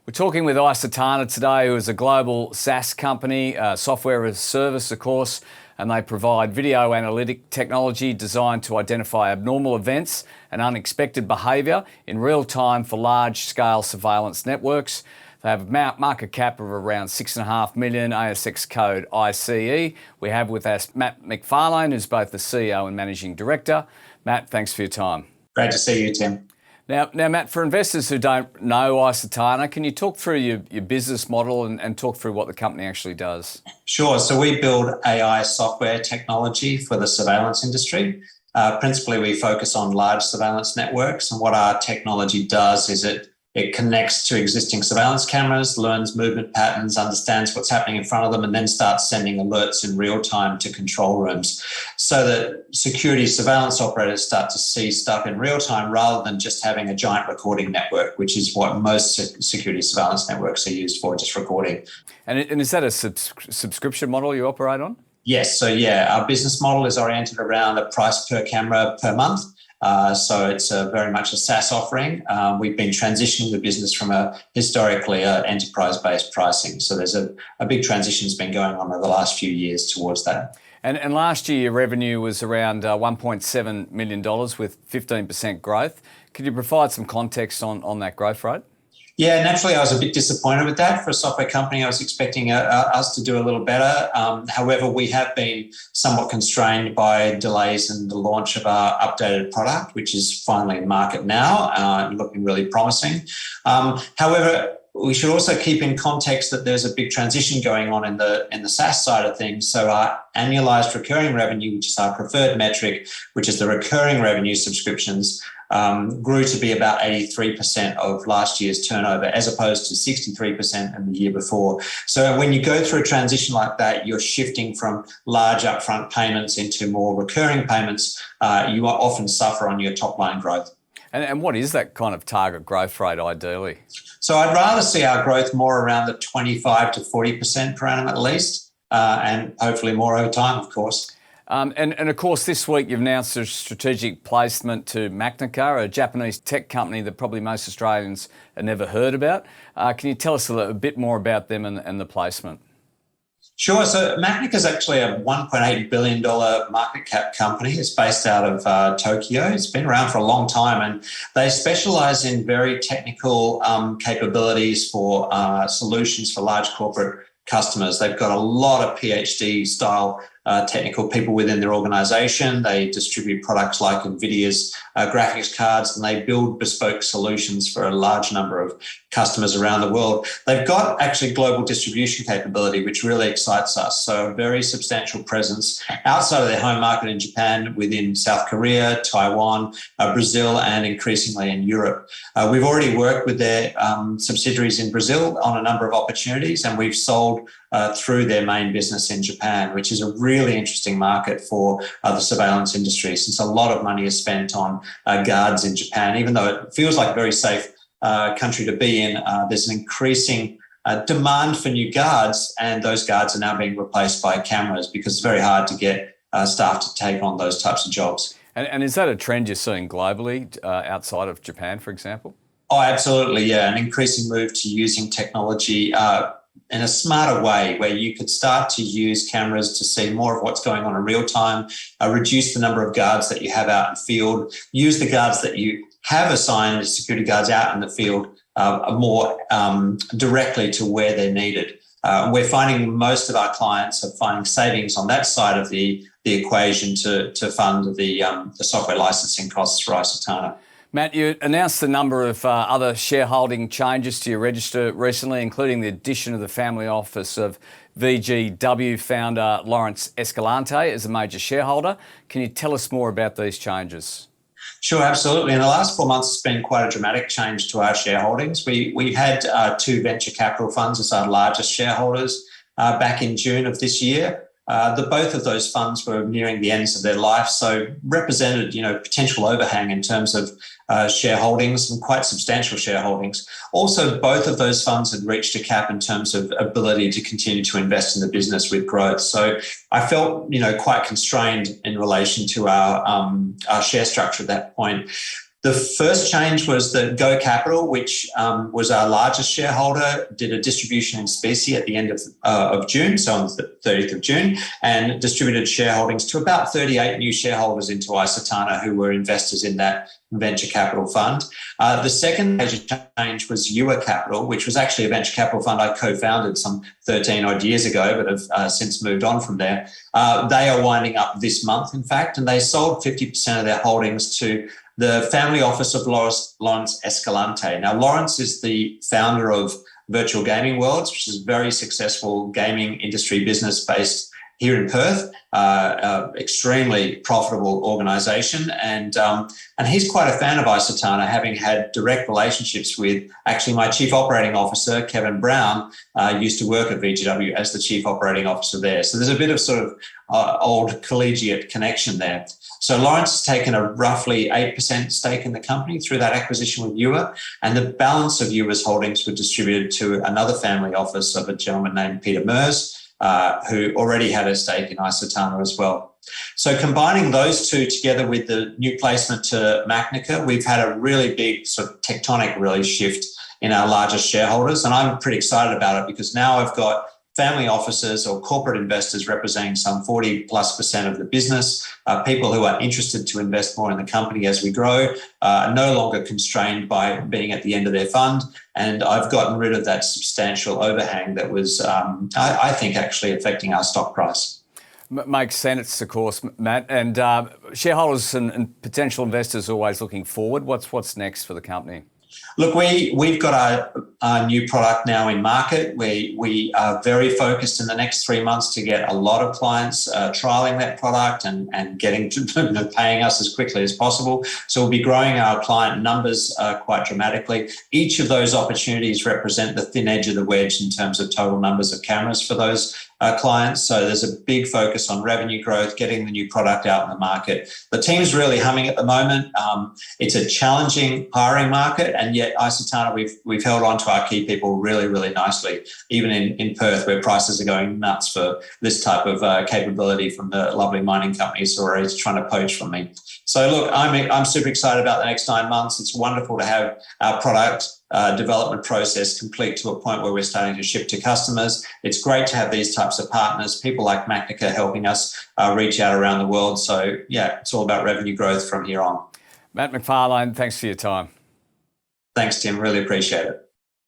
We're talking with icetana today, who is a global SaaS company, software as a service, of course, and they provide video analytic technology designed to identify abnormal events and unexpected behaviour in real time for large-scale surveillance networks. They have a market cap of around 6.5 million, ASX code ICE. We have with us Matt Macfarlane, who's both the CEO and Managing Director. Matt, thanks for your time. Great to see you, Tim. Now, Matt, for investors who don't know icetana, can you talk through your business model and talk through what the company actually does? Sure. So we build AI software technology for the surveillance industry. Principally, we focus on large surveillance networks, and what our technology does is it connects to existing surveillance cameras, learns movement patterns, understands what's happening in front of them, and then starts sending alerts in real time to control rooms so that security surveillance operators start to see stuff in real time rather than just having a giant recording network, which is what most security surveillance networks are used for, just recording. And is that a subscription model you operate on? Yes. So, our business model is oriented around a price per camera per month. So it's very much a SaaS offering. We've been transitioning the business from historically enterprise-based pricing. So there's a big transition that's been going on over the last few years towards that. And last year, your revenue was around $1.7 million with 15% growth. Could you provide some context on that growth rate? Yeah, naturally, I was a bit disappointed with that. For a software company, I was expecting us to do a little better. However, we have been somewhat constrained by delays in the launch of our updated product, which is finally in market now, looking really promising. However, we should also keep in context that there's a big transition going on in the SaaS side of things. So our annualized recurring revenue, which is our preferred metric, which is the recurring revenue subscriptions, grew to be about 83% of last year's turnover, as opposed to 63% in the year before. So when you go through a transition like that, you're shifting from large upfront payments into more recurring payments. You often suffer on your top line growth. And what is that kind of target growth rate ideally? So I'd rather see our growth more around the 25 to 40% per annum at least, and hopefully more over time, of course. And of course, this week you've announced a strategic placement to Macnica, a Japanese tech company that probably most Australians have never heard about. Can you tell us a bit more about them and the placement? Sure. So Macnica is actually a $1.8 billion market cap company. It's based out of Tokyo. It's been around for a long time, and they specialize in very technical capabilities for solutions for large corporate customers. They've got a lot of PhD style technical people within their organization. They distribute products like NVIDIA's graphics cards, and they build bespoke solutions for a large number of customers around the world. They've got actually global distribution capability, which really excites us. So a very substantial presence outside of their home market in Japan, within South Korea, Taiwan, Brazil, and increasingly in Europe. We've already worked with their subsidiaries in Brazil on a number of opportunities, and we've sold through their main business in Japan, which is a really interesting market for the surveillance industry, since a lot of money is spent on guards in Japan. Even though it feels like a very safe country to be in, there's an increasing demand for new guards, and those guards are now being replaced by cameras because it's very hard to get staff to take on those types of jobs. And is that a trend you're seeing globally outside of Japan, for example? Oh, absolutely, yeah. An increasing move to using technology in a smarter way, where you could start to use cameras to see more of what's going on in real time, reduce the number of guards that you have out in the field, use the guards that you have assigned as security guards out in the field more directly to where they're needed. We're finding most of our clients are finding savings on that side of the equation to fund the software licensing costs for icetana. Matt, you announced a number of other shareholding changes to your register recently, including the addition of the family office of VGW founder Lawrence Escalante as a major shareholder. Can you tell us more about these changes? Sure, absolutely. In the last 4 months, it's been quite a dramatic change to our shareholdings. We had two venture capital funds as our largest shareholders back in June of this year. Both of those funds were nearing the ends of their life, so represented, potential overhang in terms of shareholdings, and quite substantial shareholdings. Also, both of those funds had reached a cap in terms of ability to continue to invest in the business with growth. So I felt, quite constrained in relation to our share structure at that point. The first change was that Go Capital, which was our largest shareholder, did a distribution in specie at the end of June, so on the 30th of June, and distributed shareholdings to about 38 new shareholders into icetana who were investors in that venture capital fund. The second major change was Ewer Capital, which was actually a venture capital fund I co-founded some 13 odd years ago, but have since moved on from there. They are winding up this month, in fact, and they sold 50% of their holdings to the family office of Lawrence Escalante. Now, Lawrence is the founder of Virtual Gaming Worlds, which is a very successful gaming industry business based here in Perth, extremely profitable organisation, and he's quite a fan of icetana, having had direct relationships with actually my chief operating officer, Kevin Brown, used to work at VGW as the chief operating officer there. So there's a bit of sort of old collegiate connection there. So Lawrence has taken a roughly 8% stake in the company through that acquisition with Ewer, and the balance of Ewer's holdings were distributed to another family office of a gentleman named Peter Mers, who already had a stake in icetana as well. So combining those two together with the new placement to Macnica, we've had a really big sort of tectonic really shift in our largest shareholders, and I'm pretty excited about it because now I've got family offices or corporate investors representing some 40+% of the business, people who are interested to invest more in the company as we grow, are no longer constrained by being at the end of their fund. And I've gotten rid of that substantial overhang that was, I think, actually affecting our stock price. Makes sense, of course, Matt. And shareholders and potential investors are always looking forward. What's next for the company? Look, we've got our new product now in market. We are very focused in the next 3 months to get a lot of clients trialing that product and getting to paying us as quickly as possible. So we'll be growing our client numbers quite dramatically. Each of those opportunities represent the thin edge of the wedge in terms of total numbers of cameras for those clients. So there's a big focus on revenue growth, getting the new product out in the market. The team's really humming at the moment. It's a challenging hiring market, and yet icetana, we've held on to our key people really, really nicely, even in Perth, where prices are going nuts for this type of capability from the lovely mining companies who are always trying to poach from me. So look, I'm super excited about the next 9 months. It's wonderful to have our product development process complete to a point where we're starting to ship to customers. It's great to have these types of partners, people like Macnica helping us reach out around the world. So yeah, it's all about revenue growth from here on. Matt Macfarlane, thanks for your time. Thanks, Tim. Really appreciate it.